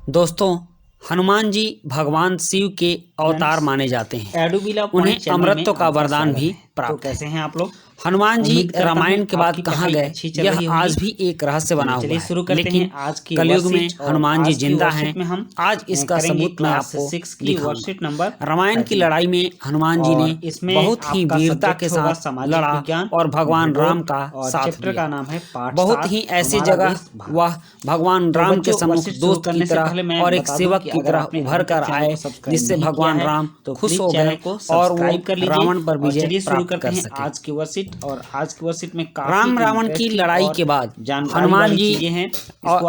दोस्तों, हनुमान जी भगवान शिव के अवतार माने जाते हैं। उन्हें अमरत्व का वरदान भी प्राप्त है। कैसे हैं आप लोग? हनुमान जी रामायण के बाद कहाँ गए, यह आज भी एक रहस्य बना हुआ है। लेकिन कलयुग में हनुमान जी जिंदा हैं। आज इसका सबूत मैं आपको दिखाऊंगा। रामायण की लड़ाई में हनुमान जी ने बहुत ही वीरता के साथ लड़ा और भगवान राम का साथ दिया। बहुत ही ऐसी जगह वह भगवान राम के सम्मुख दोस्त की तरह और एक सेवक की तरह उभर कर आए, जिससे भगवान राम खुश हो गए और वो रावण पर विजय प्राप्त कर सके। आज की वर्कशीट में राम रावण की लड़ाई के बाद हनुमान जी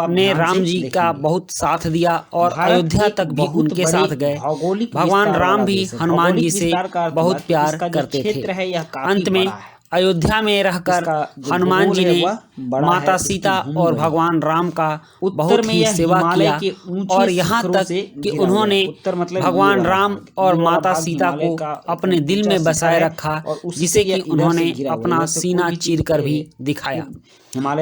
ने राम जी का बहुत साथ दिया और अयोध्या तक भी उनके साथ गए। भगवान राम भी हनुमान जी से बहुत प्यार करते थे। अंत में अयोध्या में रहकर हनुमान जी ने माता सीता और भगवान राम का बहुत ही सेवा किया और यहाँ तक कि उन्होंने भगवान राम और माता सीता को अपने दिल में बसाए रखा, जिसे कि उन्होंने अपना सीना चीरकर भी दिखाया।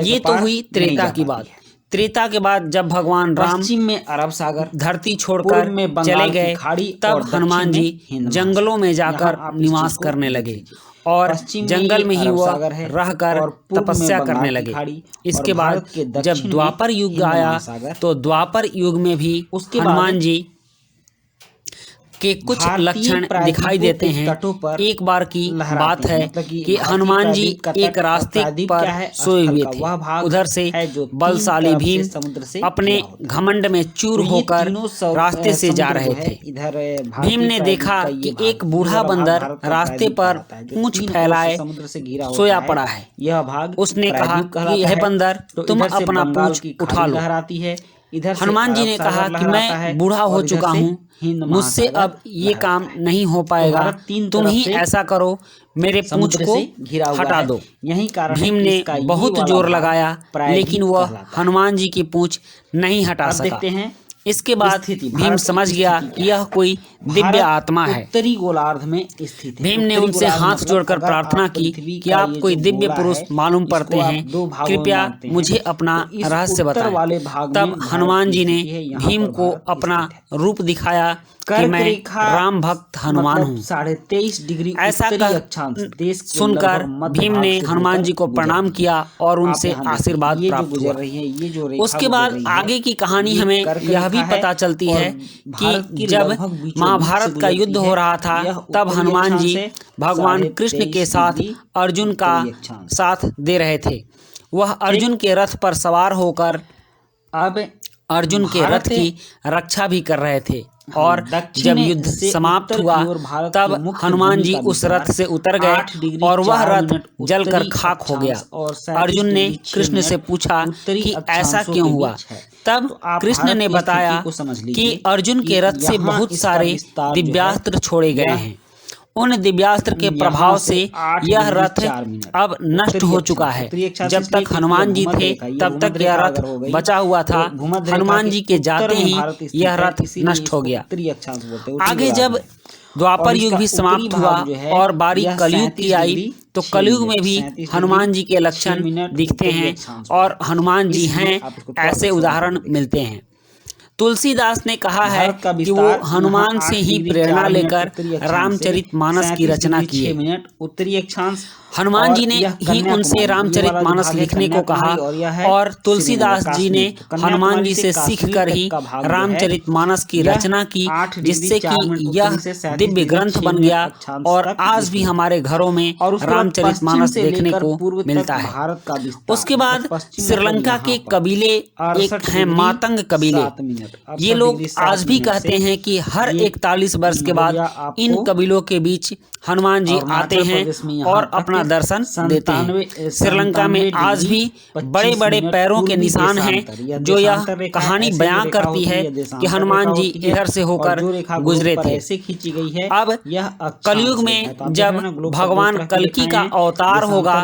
ये तो हुई त्रेता की बात। त्रेता के बाद जब भगवान राम में अरब सागर, धरती छोड़कर चले गए, तब हनुमान जी जंगलों में जाकर निवास करने लगे और जंगल में ही वह रहकर तपस्या करने लगे। इसके बाद जब द्वापर युग आया तो द्वापर युग में भी हनुमान जी के कुछ लक्षण दिखाई देते हैं। एक बार की बात है कि हनुमान जी एक रास्ते पर सोए हुए थे। उधर से बलशाली भीम अपने घमंड में चूर होकर रास्ते से जा रहे थे। भीम ने देखा कि एक बूढ़ा बंदर रास्ते पर पूंछ फैलाए सोया पड़ा है। उसने कहा कि यह बंदर, तुम अपना पूंछ उठा लो। हनुमान जी ने कहा कि मैं बूढ़ा हो चुका हूँ, मुझसे अब ये काम नहीं हो पाएगा, तुम ही ऐसा करो, मेरे पूंछ को हटा दो। भीम ने बहुत जोर लगाया, लेकिन वह हनुमान जी की पूंछ नहीं हटा सका। इसके बाद भीम समझ गया कि यह कोई दिव्य आत्मा है। उत्तरी गोलार्ध में स्थित भीम ने उनसे हाथ जोड़कर प्रार्थना की कि आप कोई दिव्य पुरुष मालूम पड़ते हैं, कृपया मुझे अपना रहस्य बताएं। तब हनुमान जी ने भीम को अपना रूप दिखाया कि मैं राम भक्त हनुमान हूँ। 23.5 डिग्री ऐसा सुनकर भीम ने हनुमान जी को प्रणाम किया और उनसे आशीर्वाद प्राप्त हुआ। उसके बाद आगे की कहानी हमें यह भी पता चलती है कि जब महाभारत का युद्ध हो रहा था, तब हनुमान जी भगवान कृष्ण के साथ अर्जुन का साथ दे रहे थे। वह अर्जुन के रथ पर सवार होकर अब अर्जुन के रथ की रक्षा भी कर रहे थे। और जब युद्ध समाप्त हुआ, तब हनुमान जी उस रथ से उतर गए और वह रथ जलकर खाक हो गया। अर्जुन ने कृष्ण से पूछा कि ऐसा क्यों हुआ। तब कृष्ण ने बताया कि अर्जुन के रथ से बहुत सारे दिव्यास्त्र छोड़े गए हैं। उन दिव्यास्त्र के प्रभाव से यह रथ अब नष्ट हो चुका है। जब तक हनुमान जी थे तब तक यह रथ बचा हुआ था। हनुमान जी के जाते ही यह रथ नष्ट हो गया। आगे जब द्वापर युग भी समाप्त हुआ और बारी कलयुग की आई, तो कलयुग में भी हनुमान जी के लक्षण दिखते हैं और हनुमान जी हैं ऐसे उदाहरण मिलते हैं। तुलसीदास ने कहा है कि वो हनुमान से ही प्रेरणा लेकर रामचरितमानस की रचना किए। उत्तरी अक्षांश हनुमान जी ने ही उनसे रामचरितमानस लिखने को कहा और तुलसीदास जी ने हनुमान जी से सीखकर ही रामचरितमानस की रचना की, जिससे कि यह दिव्य ग्रंथ बन गया और आज भी हमारे घरों में रामचरितमानस देखने को मिलता है। उसके बाद श्रीलंका के कबीले एक हैं मातंग कबीले। ये लोग आज भी कहते हैं कि हर 41 वर्ष के बाद इन कबीलों के बीच हनुमान जी आते हैं और अपना दर्शन देते हैं। श्रीलंका में आज भी बड़े बड़े पैरों के निशान हैं, जो यह कहानी बयां करती है कि हनुमान जी इधर से होकर गुजरे थे। अब कलयुग में जब भगवान कल्कि का अवतार होगा,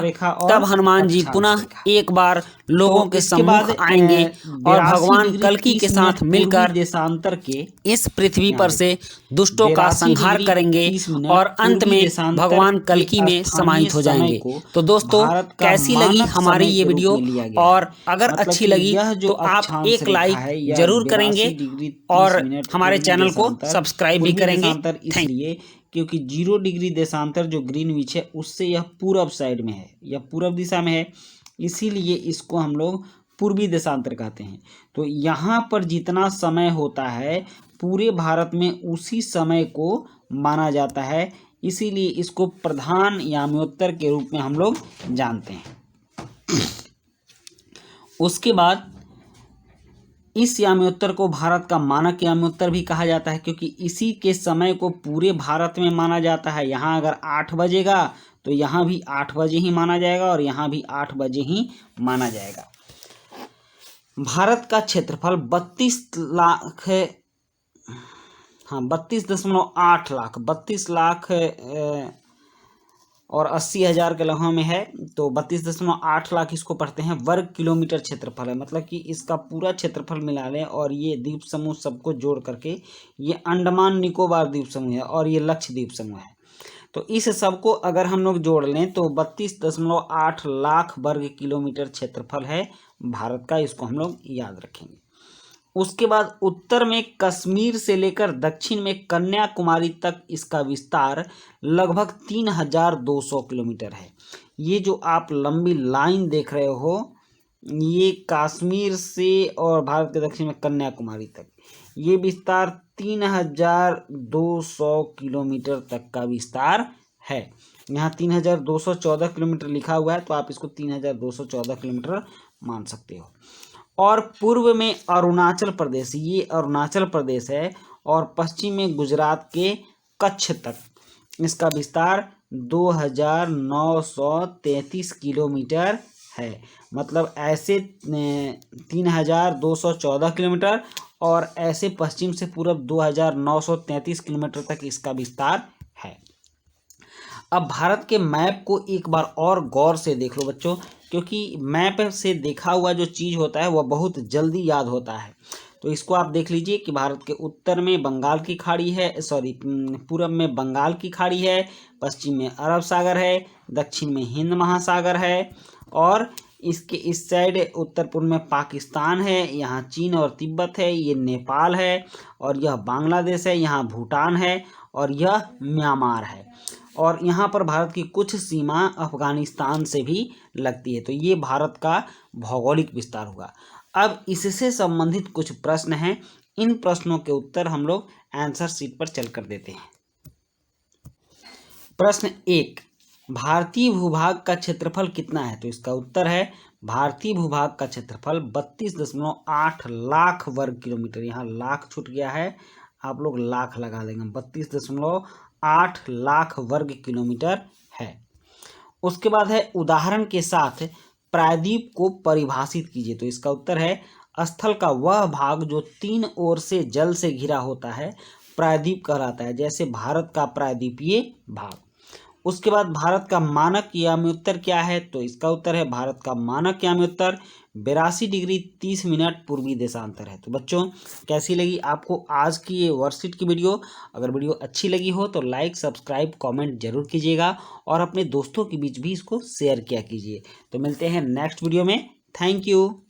तब हनुमान जी पुनः एक बार लोगों के सम्मुख आएंगे और भगवान कल्कि के साथ मिलकर देशांतर के इस पृथ्वी पर से दुष्टों का संहार करेंगे और अंत में भगवान कल्कि में समाहित हो जाएंगे। तो दोस्तों, कैसी लगी हमारी ये वीडियो, और अगर अच्छी लगी तो आप एक लाइक जरूर करेंगे और हमारे चैनल को सब्सक्राइब भी करेंगे। इसलिए क्योंकि 0 डिग्री देशांतर जो ग्रीनविच है उससे यह पूरब साइड में है, यह पूरब दिशा में है, इसीलिए इसको हम लोग पूर्वी देशांतर कहते हैं। तो यहाँ पर जितना समय होता है पूरे भारत में उसी समय को माना जाता है, इसीलिए इसको प्रधान याम्योत्तर के रूप में हम लोग जानते हैं। उसके बाद इस याम्योत्तर को भारत का मानक याम्योत्तर भी कहा जाता है, क्योंकि इसी के समय को पूरे भारत में माना जाता है। यहाँ अगर 8 बजेगा तो यहाँ भी 8 बजे ही माना जाएगा और यहाँ भी 8 बजे ही माना जाएगा। भारत का क्षेत्रफल 32 लाख है, हाँ 32.8 लाख, 32 लाख और 80,000 के लगभग में है। तो 32.8 लाख इसको पढ़ते हैं वर्ग किलोमीटर क्षेत्रफल है। मतलब कि इसका पूरा क्षेत्रफल मिला लें और ये द्वीप समूह सबको जोड़ करके ये अंडमान निकोबार द्वीप समूह है और ये लक्षद्वीप समूह है। तो इस सब को अगर हम लोग जोड़ लें तो 32.8 लाख वर्ग किलोमीटर क्षेत्रफल है भारत का, इसको हम लोग याद रखेंगे। उसके बाद उत्तर में कश्मीर से लेकर दक्षिण में कन्याकुमारी तक इसका विस्तार लगभग 3,200 किलोमीटर है। ये जो आप लंबी लाइन देख रहे हो ये कश्मीर से और भारत के दक्षिण में कन्याकुमारी तक ये विस्तार 3,200 किलोमीटर तक का विस्तार है। यहाँ 3,214 किलोमीटर लिखा हुआ है तो आप इसको 3,214 किलोमीटर मान सकते हो। और पूर्व में अरुणाचल प्रदेश, ये अरुणाचल प्रदेश है, और पश्चिम में गुजरात के कच्छ तक इसका विस्तार 2,933 किलोमीटर है। मतलब ऐसे 3,214 किलोमीटर और ऐसे पश्चिम से पूर्व 2,933 किलोमीटर तक इसका विस्तार है। अब भारत के मैप को एक बार और गौर से देख लो बच्चों, क्योंकि मैप से देखा हुआ जो चीज़ होता है वह बहुत जल्दी याद होता है। तो इसको आप देख लीजिए कि भारत के उत्तर में बंगाल की खाड़ी है, पूरब में बंगाल की खाड़ी है, पश्चिम में अरब सागर है, दक्षिण में हिंद महासागर है, और इसके इस साइड उत्तर पूर्व में पाकिस्तान है, यहाँ चीन और तिब्बत है, ये नेपाल है, और यह बांग्लादेश है, यहाँ भूटान है, और यह म्यांमार है, और यहाँ पर भारत की कुछ सीमा अफगानिस्तान से भी लगती है। तो ये भारत का भौगोलिक विस्तार हुआ। अब इससे संबंधित कुछ प्रश्न हैं, इन प्रश्नों के उत्तर हम लोग आंसर शीट पर चल कर देते हैं। प्रश्न 1, भारतीय भूभाग का क्षेत्रफल कितना है? तो इसका उत्तर है भारतीय भूभाग का क्षेत्रफल 32.8 लाख वर्ग किलोमीटर। यहाँ लाख छूट गया है, आप लोग लाख लगा देंगे, 32.8 लाख वर्ग किलोमीटर है। उसके बाद है उदाहरण के साथ प्रायद्वीप को परिभाषित कीजिए। तो इसका उत्तर है स्थल का वह भाग जो 3 ओर से जल से घिरा होता है प्रायद्वीप कहलाता है, जैसे भारत का प्रायद्वीपीय भाग। उसके बाद भारत का मानक याम्योत्तर क्या है? तो इसका उत्तर है भारत का मानक याम्योत्तर 82 डिग्री 30 मिनट पूर्वी देशांतर है। तो बच्चों, कैसी लगी आपको आज की ये वर्कशीट की वीडियो? अगर वीडियो अच्छी लगी हो तो लाइक, सब्सक्राइब, कमेंट जरूर कीजिएगा और अपने दोस्तों के बीच भी इसको शेयर किया कीजिए। तो मिलते हैं नेक्स्ट वीडियो में। Thank you.